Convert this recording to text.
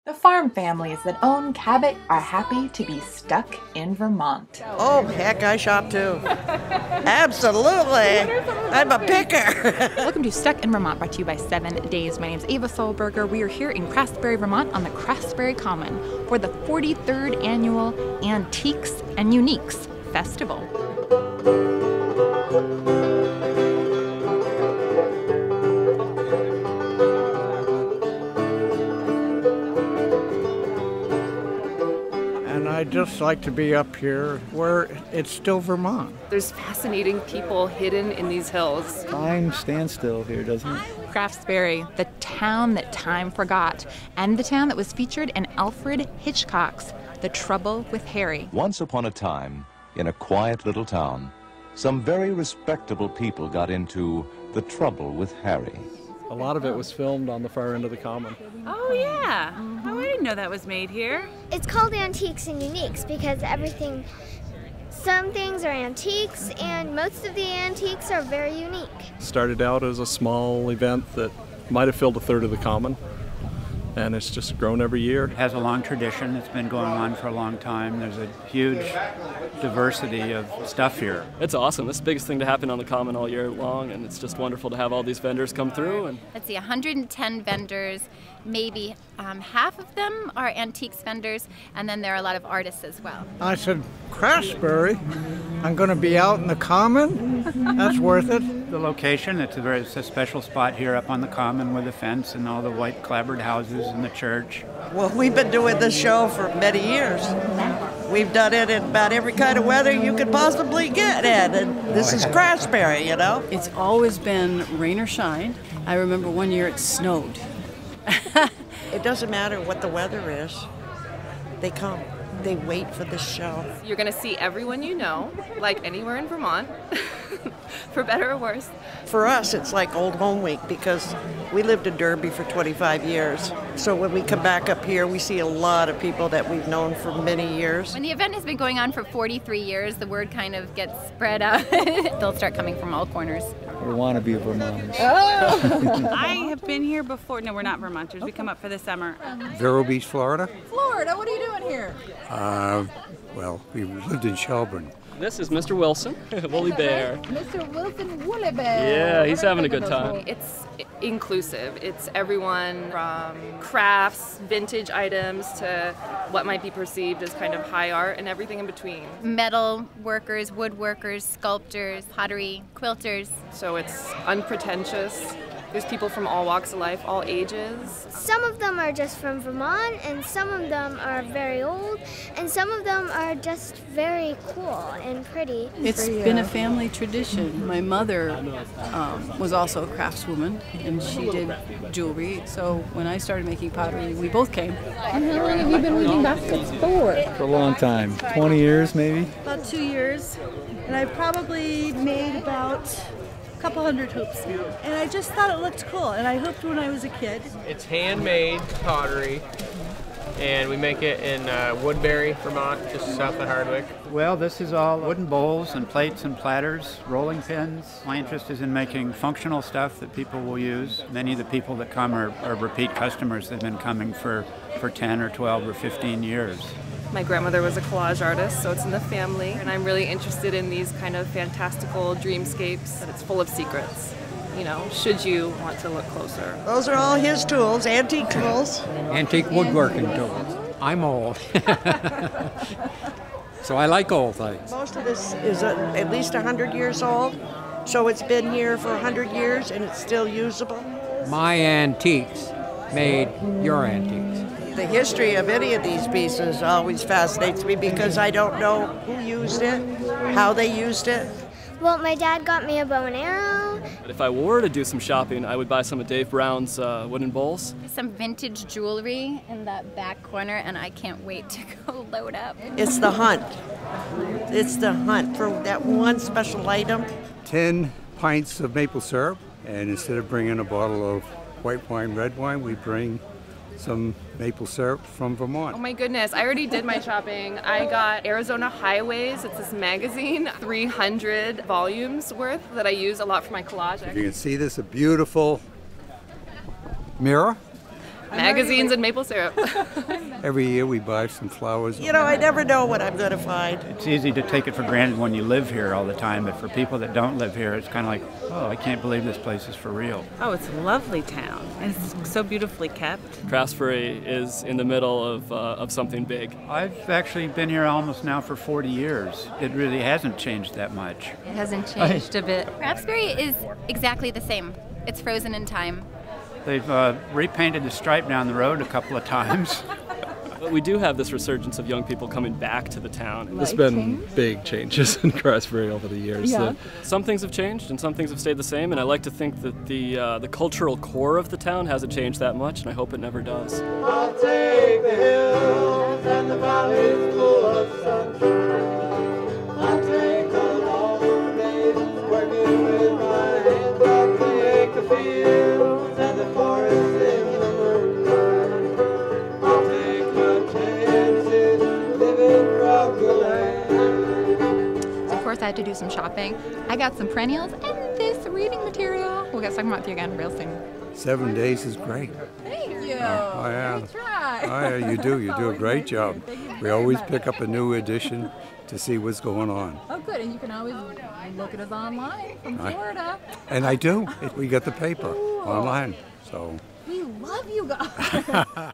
The farm families that own Cabot are happy to be stuck in Vermont. Oh, heck, I shop too. Absolutely. I'm a picker. Welcome to Stuck in Vermont, brought to you by 7 Days. My name is Ava Solberger. We are here in Craftsbury, Vermont on the Craftsbury Common for the 43rd Annual Antiques and Uniques Festival. I'd just like to be up here where it's still Vermont. There's fascinating people hidden in these hills. Time stands still here, doesn't it? Craftsbury, the town that time forgot, and the town that was featured in Alfred Hitchcock's The Trouble with Harry. Once upon a time, in a quiet little town, some very respectable people got into the trouble with Harry. A lot of it was filmed on the far end of the Common. Oh, yeah. Oh, I didn't know that was made here. It's called Antiques and Uniques because some things are antiques and most of the antiques are very unique. Started out as a small event that might have filled a third of the Common, and it's just grown every year. It has a long tradition. It's been going on for a long time. There's a huge diversity of stuff here. It's awesome. It's the biggest thing to happen on the Common all year long, and it's just wonderful to have all these vendors come through. And let's see, 110 vendors. Maybe half of them are antiques vendors, and then there are a lot of artists as well. I said, Craftsbury? I'm going to be out in the Common? That's worth it. The location, it's a special spot here up on the Common with the fence and all the white clapboard houses and the church. Well, we've been doing this show for many years. We've done it in about every kind of weather you could possibly get in, and this is Craftsbury, you know? It's always been rain or shine. I remember one year it snowed. It doesn't matter what the weather is. They come. They wait for this show. You're going to see everyone you know, like anywhere in Vermont, for better or worse. For us, it's like Old Home Week because we lived in Derby for 25 years. So when we come back up here, we see a lot of people that we've known for many years. When the event has been going on for 43 years, the word kind of gets spread out. They'll start coming from all corners. We want to be Vermonters. Oh! I have been here before. No, we're not Vermonters. We come up for the summer. Vero Beach, Florida. Florida, what are you doing here? Well, we lived in Shelburne. this is Mr. Wilson, Woolly Bear. Mr. Wilson, Woolly Bear. Yeah, he's having a good time. It's inclusive. It's everyone from crafts, vintage items, to what might be perceived as kind of high art and everything in between. Metal workers, woodworkers, sculptors, pottery, quilters. So it's unpretentious. There's people from all walks of life, all ages. Some of them are just from Vermont, and some of them are very old, and some of them are just very cool and pretty. It's been a family tradition. My mother was also a craftswoman, and she did jewelry. So when I started making pottery, we both came. And how long have you been weaving baskets for? For a long time. 20 years, maybe? About 2 years. And I probably made about couple hundred hoops now. And I just thought it looked cool, and I hooped when I was a kid. It's handmade pottery, and we make it in Woodbury, Vermont, just south of Hardwick. Well, this is all wooden bowls and plates and platters, rolling pins. My interest is in making functional stuff that people will use. Many of the people that come are repeat customers. They've been coming for 10 or 12 or 15 years. My grandmother was a collage artist, so it's in the family, and I'm really interested in these kind of fantastical dreamscapes, and it's full of secrets, you know, should you want to look closer. Those are all his tools, antique tools. Antique woodworking tools. I'm old. So I like old things. Most of this is at least 100 years old, so it's been here for 100 years and it's still usable. My antiques made your antiques. The history of any of these pieces always fascinates me because I don't know who used it, how they used it. Well, my dad got me a bow and arrow. But if I were to do some shopping, I would buy some of Dave Brown's wooden bowls. Some vintage jewelry in that back corner, and I can't wait to go load up. It's the hunt. It's the hunt for that one special item. 10 pints of maple syrup, and instead of bringing a bottle of white wine, red wine, we bring some maple syrup from Vermont. Oh my goodness, I already did my shopping. I got Arizona Highways. It's this magazine, 300 volumes worth that I use a lot for my collage. You can see this, a beautiful mirror. Magazines and maple syrup. Every year we buy some flowers. You know, I never know what I'm going to find. It's easy to take it for granted when you live here all the time, but for people that don't live here, it's kind of like, oh, I can't believe this place is for real. Oh, it's a lovely town, and it's so beautifully kept. Craftsbury is in the middle of something big. I've actually been here almost now for 40 years. It really hasn't changed that much. It hasn't changed a bit. Craftsbury is exactly the same. It's frozen in time. They've repainted the stripe down the road a couple of times. But we do have this resurgence of young people coming back to the town. There's been big changes in Craftsbury over the years. Yeah. Some things have changed and some things have stayed the same, and I like to think that the cultural core of the town hasn't changed that much, and I hope it never does. I'll take the hills and the valleys full of sunshine. I'll take the long days working with my hands. I'll take the fields and the forests in the moonlight. I'll take my chances living from the land. Of course, I had to do some shopping. I got some perennials and this reading material. We'll get talking about you again real soon. 7 days is great. Thank you. Oh, yeah. Great try. Oh, yeah, you do. You do a great job. We always pick up a new edition to see what's going on. Oh, good. And you can always look at us online from Florida. And I do. We get the paper online. So. We love you guys.